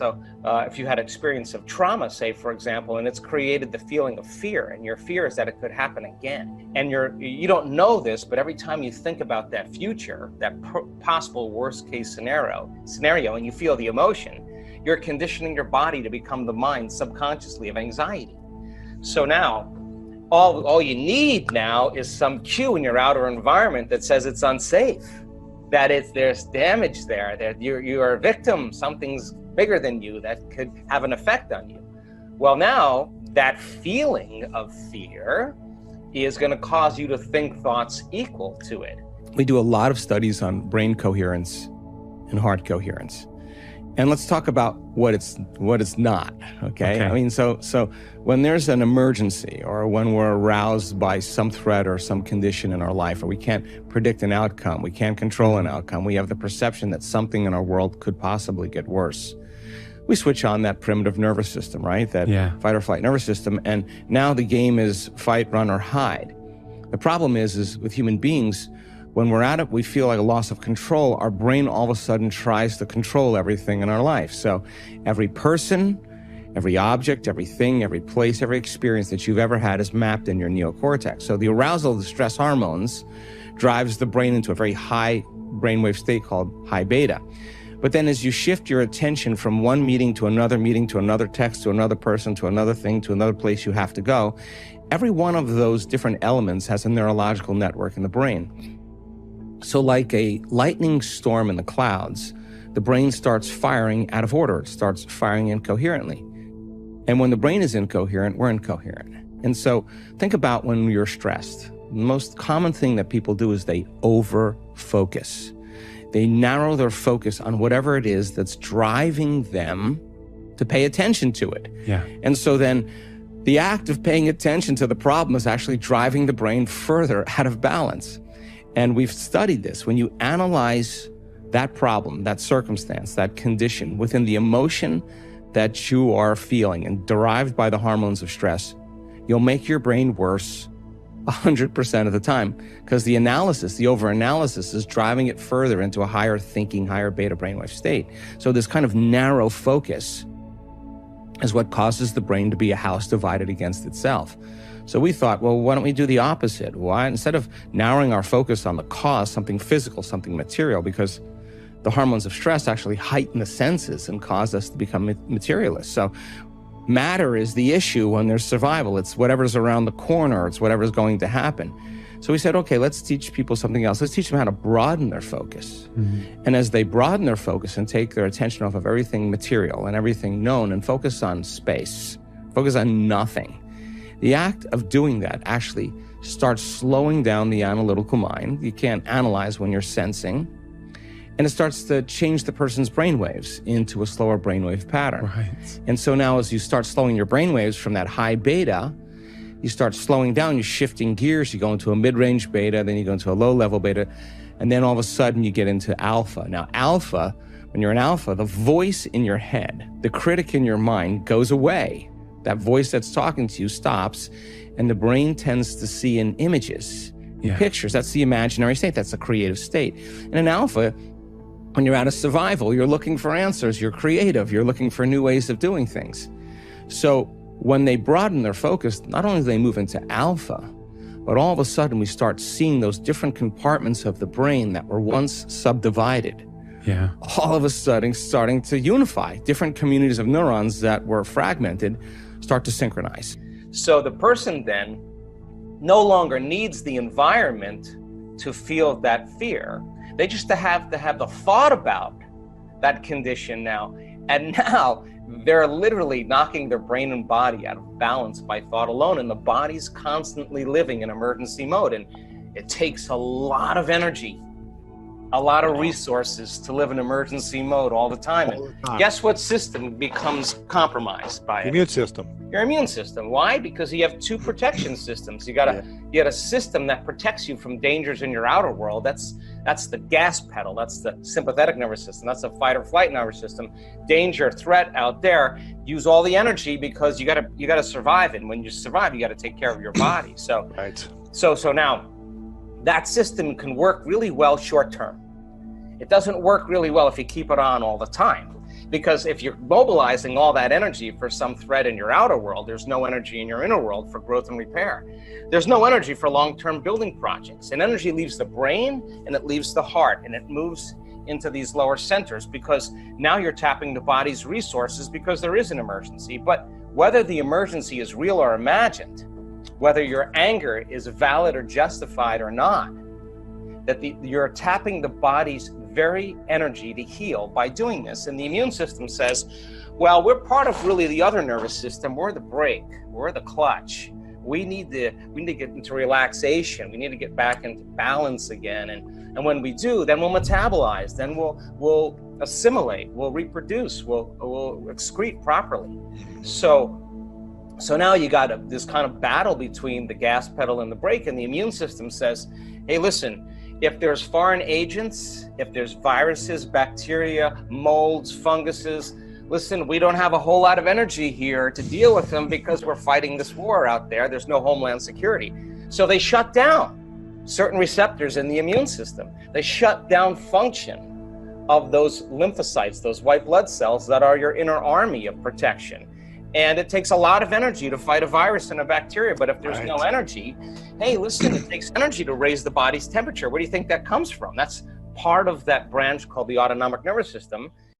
If you had experience of trauma, say, for example, and it's created the feeling of fear, and your fear is that it could happen again. And you don't know this, but every time you think about that future, that possible worst case scenario, and you feel the emotion, you're conditioning your body to become the mind subconsciously of anxiety. So now, all you need now is some cue in your outer environment that says it's unsafe, that there's damage there, that you are a victim, something's bigger than you that could have an effect on you. Well, now that feeling of fear is going to cause you to think thoughts equal to it. We do a lot of studies on brain coherence and heart coherence. And let's talk about what it's not, okay? I mean, so when there's an emergency or when we're aroused by some threat or some condition in our life, or we can't predict an outcome, we can't control an outcome, we have the perception that something in our world could possibly get worse, we switch on that primitive nervous system, right? That fight or flight nervous system, and now the game is fight, run, or hide. The problem is with human beings, when we're at it, we feel like a loss of control. Our brain all of a sudden tries to control everything in our life. So every person, every object, everything, every place, every experience that you've ever had is mapped in your neocortex. So the arousal of the stress hormones drives the brain into a very high brainwave state called high beta. But then as you shift your attention from one meeting, to another text, to another person, to another thing, to another place you have to go, every one of those different elements has a neurological network in the brain. So like a lightning storm in the clouds, the brain starts firing out of order. It starts firing incoherently. And when the brain is incoherent, we're incoherent. And so think about when you're stressed. The most common thing that people do is they over-focus. They narrow their focus on whatever it is that's driving them to pay attention to it. Yeah. And so then the act of paying attention to the problem is actually driving the brain further out of balance. And we've studied this. When you analyze that problem, that circumstance, that condition within the emotion that you are feeling and derived by the hormones of stress, you'll make your brain worse 100% of the time, because the analysis, the over-analysis, is driving it further into a higher thinking, higher beta brainwave state. So this kind of narrow focus is what causes the brain to be a house divided against itself. So we thought, well, why don't we do the opposite? Why, instead of narrowing our focus on the cause, something physical, something material, because the hormones of stress actually heighten the senses and cause us to become materialists. So matter is the issue when there's survival. It's whatever's around the corner. It's whatever's going to happen. So we said, okay, let's teach people something else. Let's teach them how to broaden their focus. Mm-hmm. And as they broaden their focus and take their attention off of everything material and everything known and focus on space, focus on nothing, the act of doing that actually starts slowing down the analytical mind. You can't analyze when you're sensing. And it starts to change the person's brainwaves into a slower brainwave pattern. Right. And so now as you start slowing your brainwaves from that high beta, you start slowing down, you're shifting gears, you go into a mid-range beta, then you go into a low-level beta, and then all of a sudden you get into alpha. Now alpha, when you're in alpha, the voice in your head, the critic in your mind goes away. That voice that's talking to you stops, and the brain tends to see in images, pictures. That's the imaginary state. That's the creative state. And in alpha, when you're out of survival, you're looking for answers. You're creative. You're looking for new ways of doing things. So when they broaden their focus, not only do they move into alpha, but all of a sudden we start seeing those different compartments of the brain that were once subdivided. Yeah. All of a sudden starting to unify. Different communities of neurons that were fragmented start to synchronize. So the person then no longer needs the environment to feel that fear. They just have the thought about that condition now. And now they're literally knocking their brain and body out of balance by thought alone. And the body's constantly living in emergency mode. And it takes a lot of energy, a lot of resources to live in emergency mode all the time. And guess what system becomes compromised by it? Immune system. Your immune system. Why? Because you have two protection systems. You got a system that protects you from dangers in your outer world. That's the gas pedal. That's the sympathetic nervous system. That's the fight or flight nervous system. Danger, threat out there. Use all the energy because you gotta survive. And when you survive, you got to take care of your body. So right. So now that system can work really well short term. It doesn't work really well if you keep it on all the time. Because if you're mobilizing all that energy for some threat in your outer world, there's no energy in your inner world for growth and repair. There's no energy for long-term building projects. And energy leaves the brain and it leaves the heart and it moves into these lower centers, because now you're tapping the body's resources because there is an emergency. But whether the emergency is real or imagined, whether your anger is valid or justified or not, that you're tapping the body's very energy to heal by doing this. And the immune system says, well, we're part of really the other nervous system. We're the brake, we're the clutch. We need to get into relaxation. We need to get back into balance again. And when we do, then we'll metabolize, then we'll assimilate, we'll reproduce, we'll excrete properly. So now you got this kind of battle between the gas pedal and the brake, and the immune system says, hey, listen, if there's foreign agents, if there's viruses, bacteria, molds, funguses, listen, we don't have a whole lot of energy here to deal with them because we're fighting this war out there. There's no homeland security. So they shut down certain receptors in the immune system. They shut down function of those lymphocytes, those white blood cells that are your inner army of protection. And it takes a lot of energy to fight a virus and a bacteria. But if there's no energy, hey, listen, it takes energy to raise the body's temperature. Where do you think that comes from? That's part of that branch called the autonomic nervous system.